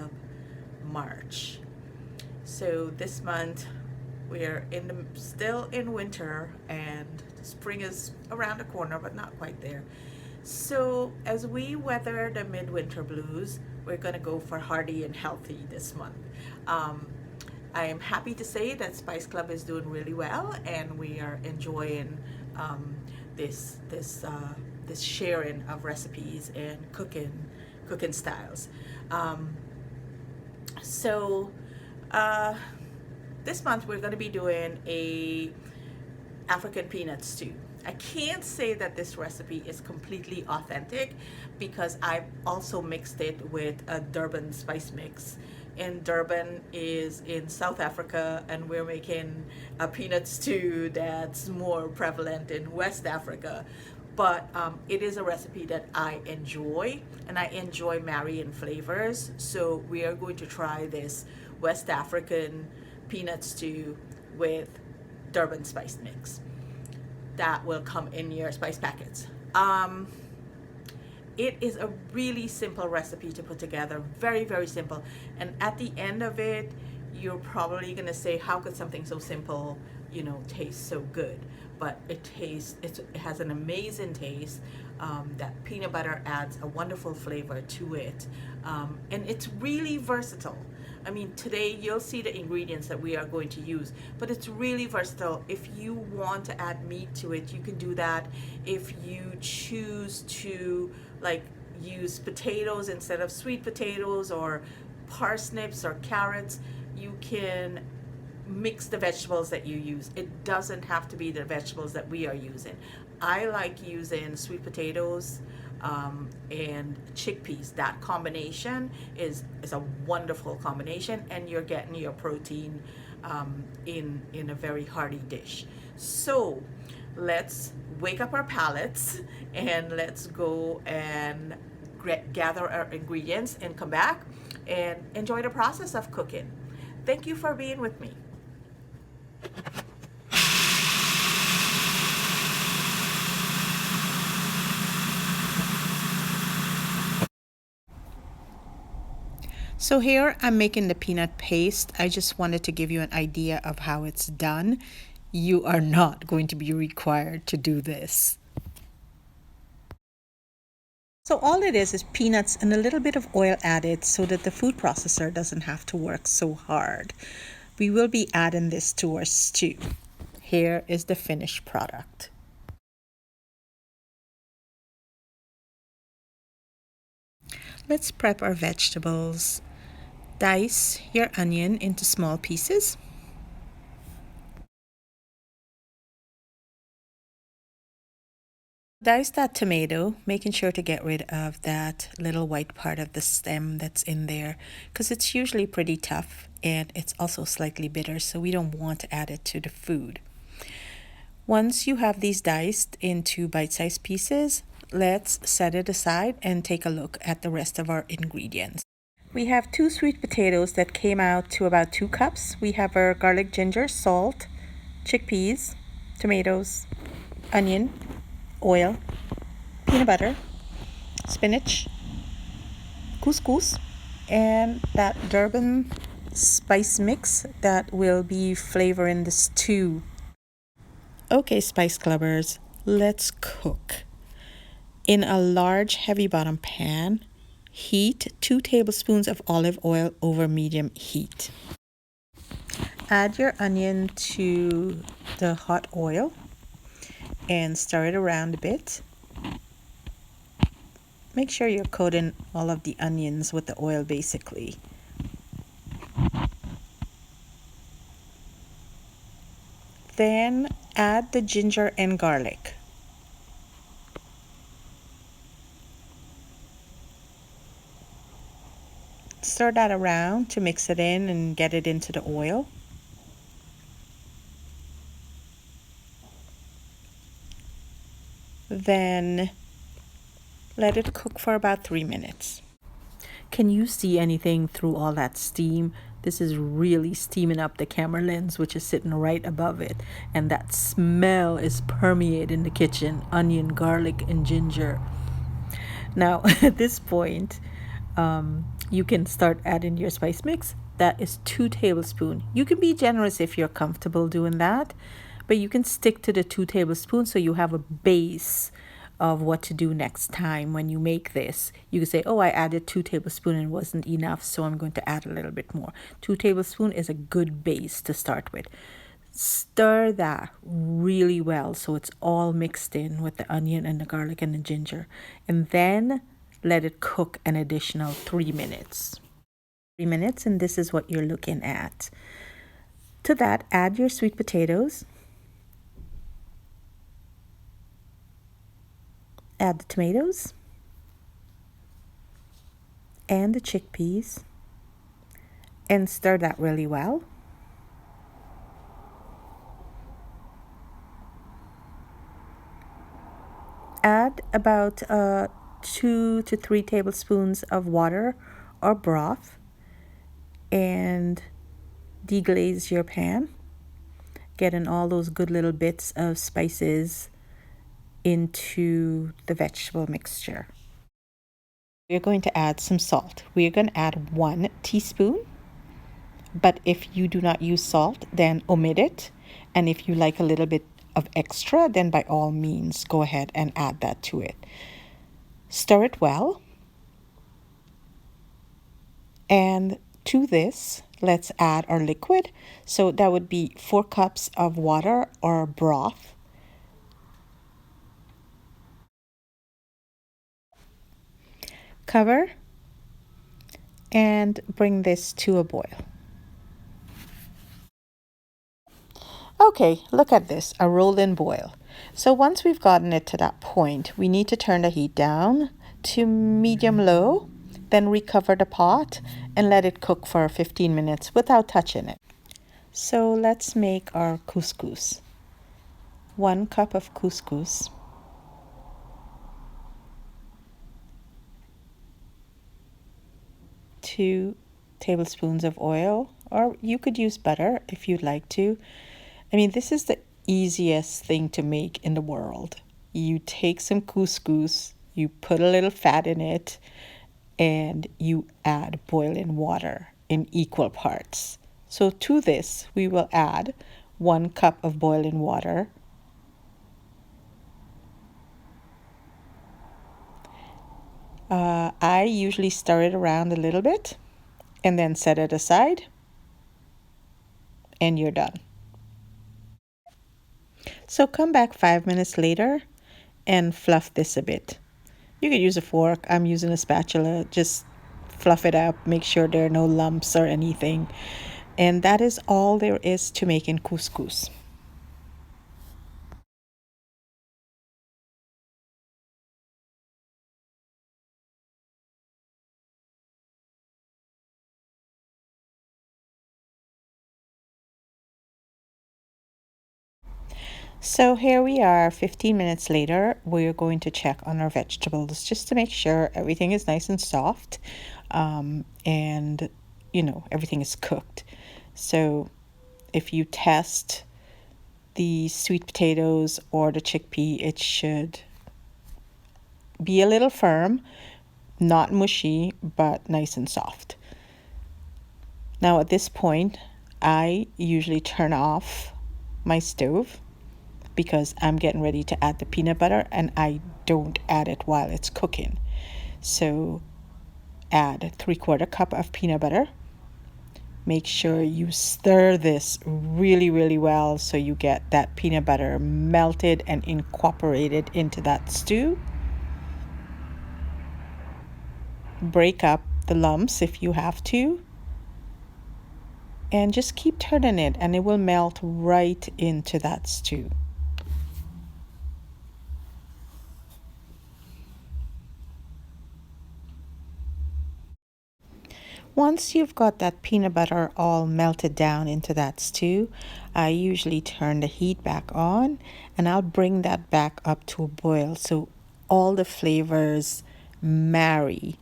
of March. So this month we're still in winter, and spring is around the corner, but not quite there. So as we weather the midwinter blues, we're going to go for hearty and healthy this month. I am happy to say that Spice Club is doing really well, and we are enjoying this sharing of recipes and cooking styles. So this month we're going to be doing a African peanut stew. I can't say that this recipe is completely authentic because I've also mixed it with a Durban spice mix. And Durban is in South Africa, and we're making a peanut stew that's more prevalent in West Africa. But it is a recipe that I enjoy, and I enjoy marrying flavors. So we are going to try this West African peanut stew with Durban spice mix. That will come in your spice packets. It is a really simple recipe to put together, very, very simple. And at the end of it, you're probably gonna say, how could something so simple, taste so good? But it has an amazing taste. That peanut butter adds a wonderful flavor to it. And it's really versatile. I mean, today you'll see the ingredients that we are going to use, but it's really versatile. If you want to add meat to it, you can do that. If you choose to use potatoes instead of sweet potatoes, or parsnips or carrots, you can mix the vegetables that you use. It doesn't have to be the vegetables that we are using. I like using sweet potatoes and chickpeas. That combination is a wonderful combination, and you're getting your protein in a very hearty dish. So let's wake up our palates, and let's go and gather our ingredients and come back and enjoy the process of cooking. Thank you for being with me. So here I'm making the peanut paste. I just wanted to give you an idea of how it's done. You are not going to be required to do this. So all it is peanuts and a little bit of oil added so that the food processor doesn't have to work so hard. We will be adding this to our stew. Here is the finished product. Let's prep our vegetables. Dice your onion into small pieces. Dice that tomato, making sure to get rid of that little white part of the stem that's in there, because it's usually pretty tough and it's also slightly bitter, so we don't want to add it to the food. Once you have these diced into bite-sized pieces, let's set it aside and take a look at the rest of our ingredients. We have 2 sweet potatoes that came out to about 2 cups. We have our garlic, ginger, salt, chickpeas, tomatoes, onion, oil, peanut butter, spinach, couscous, and that Durban spice mix that will be flavoring the stew. Okay, Spice Clubbers, let's cook. In a large heavy bottom pan, heat 2 tablespoons of olive oil over medium heat. Add your onion to the hot oil and stir it around a bit. Make sure you're coating all of the onions with the oil basically. Then add the ginger and garlic. Stir that around to mix it in and get it into the oil. Then let it cook for about 3 minutes. Can you see anything through all that steam? This is really steaming up the camera lens, which is sitting right above it. And that smell is permeating the kitchen, onion, garlic, and ginger. Now, at this point, you can start adding your spice mix. That is 2 tablespoons. You can be generous if you're comfortable doing that, but you can stick to the 2 tablespoons so you have a base of what to do next time when you make this. You can say, oh, I added 2 tablespoons and it wasn't enough, so I'm going to add a little bit more. 2 tablespoons is a good base to start with. Stir that really well so it's all mixed in with the onion and the garlic and the ginger. And then let it cook an additional 3 minutes. 3 minutes, and this is what you're looking at. To that, add your sweet potatoes. Add the tomatoes and the chickpeas and stir that really well. Add about 2 to 3 tablespoons of water or broth and deglaze your pan, getting all those good little bits of spices into the vegetable mixture. We're going to add some salt. We're going to add 1 teaspoon, but if you do not use salt, then omit it. And if you like a little bit of extra, then by all means go ahead and add that to it. Stir it well. And to this, let's add our liquid. So that would be 4 cups of water or broth. Cover and bring this to a boil. Okay, look at this, a rolling boil. So once we've gotten it to that point, we need to turn the heat down to medium-low, then recover the pot and let it cook for 15 minutes without touching it. So let's make our couscous. 1 cup of couscous. 2 tablespoons of oil, or you could use butter if you'd like to. I mean, this is the easiest thing to make in the world. You take some couscous, you put a little fat in it, and you add boiling water in equal parts. So to this, we will add 1 cup of boiling water. I usually stir it around a little bit and then set it aside, and you're done. So come back 5 minutes later and fluff this a bit. You could use a fork. I'm using a spatula. Just fluff it up, make sure there are no lumps or anything. And that is all there is to making couscous. So here we are 15 minutes later. We're going to check on our vegetables just to make sure everything is nice and soft, and everything is cooked. So if you test the sweet potatoes or the chickpea, it should be a little firm, not mushy, but nice and soft. Now at this point, I usually turn off my stove because I'm getting ready to add the peanut butter, and I don't add it while it's cooking. So add 3/4 cup of peanut butter. Make sure you stir this really, really well so you get that peanut butter melted and incorporated into that stew. Break up the lumps if you have to. And just keep turning it, and it will melt right into that stew. Once you've got that peanut butter all melted down into that stew, I usually turn the heat back on, and I'll bring that back up to a boil so all the flavors marry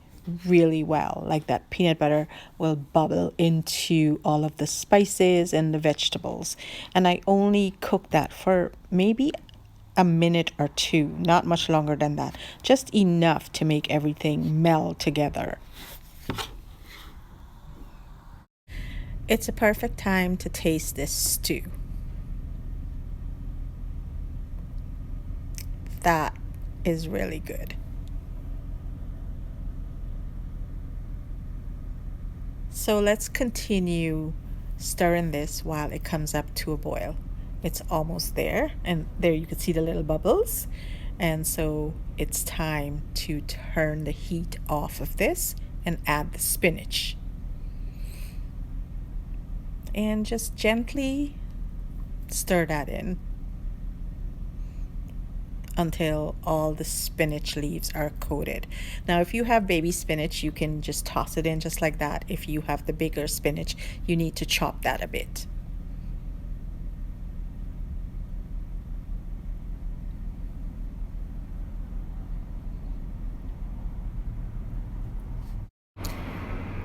really well. Like that peanut butter will bubble into all of the spices and the vegetables. And I only cook that for maybe a minute or 2, not much longer than that. Just enough to make everything meld together. it's a perfect time to taste this stew. That is really good. So let's continue stirring this while it comes up to a boil. It's almost there, and there you can see the little bubbles. And so it's time to turn the heat off of this and add the spinach. And just gently stir that in until all the spinach leaves are coated. Now, if you have baby spinach, you can just toss it in just like that. If you have the bigger spinach, you need to chop that a bit.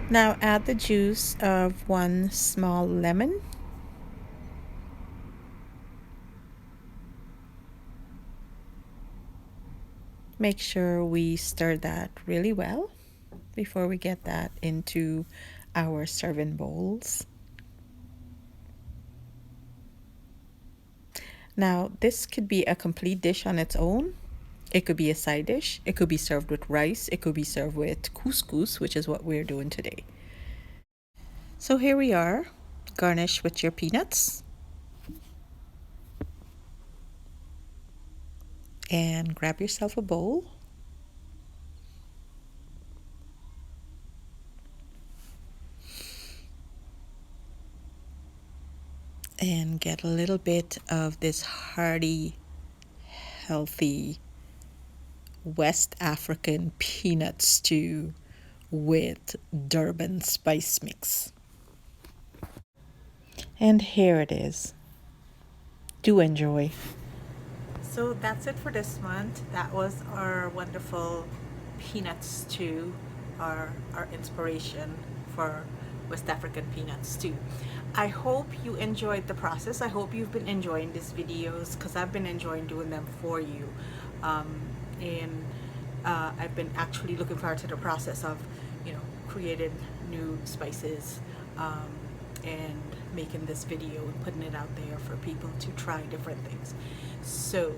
Now add the juice of 1 small lemon. Make sure we stir that really well before we get that into our serving bowls. Now, this could be a complete dish on its own. It could be a side dish. It could be served with rice. It could be served with couscous, which is what we're doing today. So here we are. Garnish with your peanuts. And grab yourself a bowl. And get a little bit of this hearty, healthy West African peanut stew with Durban spice mix. And here it is. Do enjoy. So that's it for this month. That was our wonderful peanut stew, our inspiration for West African peanut stew. I hope you enjoyed the process. I hope you've been enjoying these videos because I've been enjoying doing them for you. I've been actually looking forward to the process of, creating new spices and making this video and putting it out there for people to try different things. So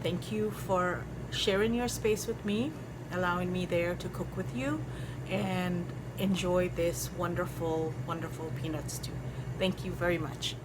thank you for sharing your space with me, allowing me there to cook with you, and enjoy this wonderful, wonderful peanut stew. Thank you very much.